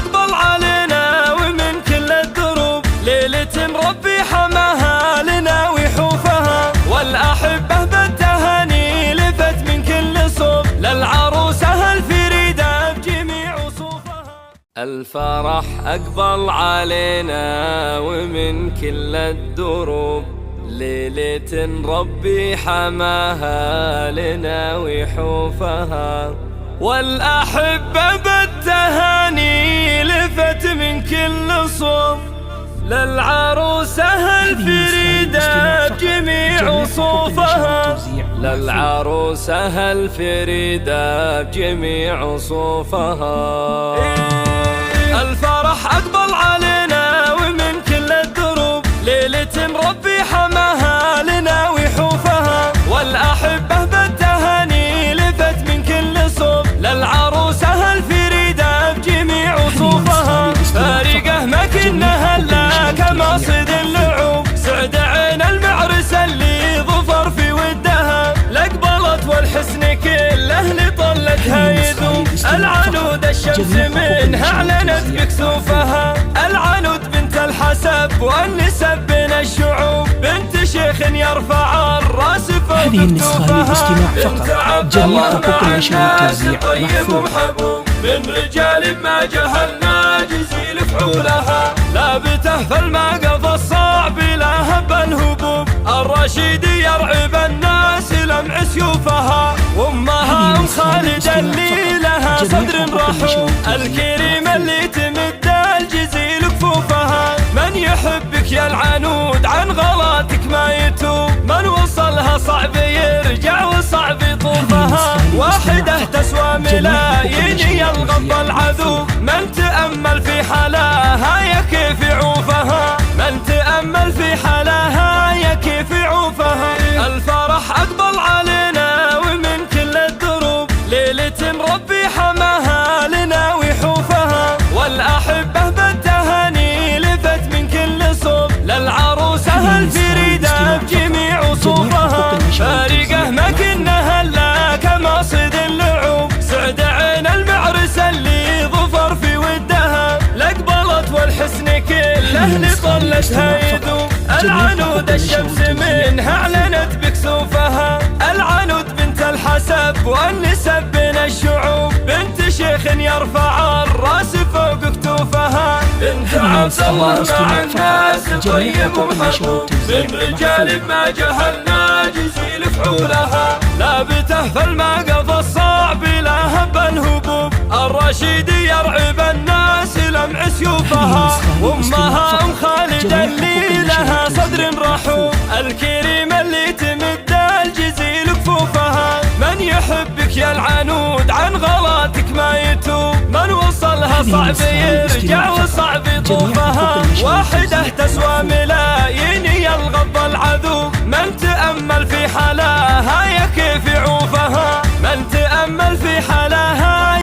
أقبل علينا ومن كل الدروب، ليلة ربي حماها لنا ويحوفها، والأحبة بالتهاني لفت من كل صوب، للعروسة الفريدة بجميع وصوفها. الفرح أقبل علينا ومن كل الدروب، ليلة ربي حماها لنا ويحوفها، والأحبة بالتهاني لفت من كل صوب، للعروسة الفريدة بجميع وصوفها، للعروسة الفريدة بجميع وصوفها. الفرح أقبل علينا ومن كل الدروب، ليلة ربي حماها لنا ويحوفها، والأحبة بالتهاني لفت من كل صوب، للعروسة الفريدة بجميع وصوفها. فارقة ما كنا هلا كمصيد اللعوب، سعد عين المعرس اللي ظفر في ودها، لقبلت والحسن كله لطلتها يذوب، العنود الشمس منها اعلنت بكسوفها، العنود بنت الحسب والنسب بين الشعوب، بنت شيخ يرفع الراس فوق كتوفها، بنت عبد الله مع الناس طيب ومحبوب، من رجال ما جهلنا جزيل فعولها، لابته في المقف الصعب لا هب الهبوب، الرشيد يرعب الناس لمع سيوفها، وامها ام خالد اللي لها صدر رحوب، الكريم اللي تمد الجزيل كفوفها، من يحبك يا العنود عن غلاتك ما يتوب، من وصلها صعب يرجع وصعب يطوفها، واحدة تسوى ملايين يلغض العذوب، من تأمل في حلاها يا كيف يعوفها، من تأمل في حلاها يا كيف يعوفها. الفرح أقبل علينا ومن كل الدروب، ليلة ربي حماها لنا ويحوفها، والأحبة بالتهاني لفت من كل صوب، للعروسة الفريدة بجميع وصوفها. فارقة ما كنا هلا كمصيد اللعوب، سعد عين المعرس اللي ظفر في ودها، لقبلت والحسن كله لطلتها يذوب، العنود الشمس منها اعلنت بكسوفها، العنود بنت الحسب والنسب بين الشعوب، بنت شيخ يرفع الراس فوق كتوفها، بنت عبد الله مع الناس طيب ومحبوب، من رجال ما جهلنا جزيل فعولها، لابته في المقف الصعب لا هب الهبوب، الرشيد يرعب الناس لمع سيوفها، وامها ام خالد اللي لها صدر رحوب، الكريم اللي تمد الجزيل كفوفها، من يحبك يا العنود عن غلاتك ما يتوب، من وصلها صعب يرجع وصعب يطوفها، واحدة تسوى ملايين يلغض العذوب، من تأمل في حالها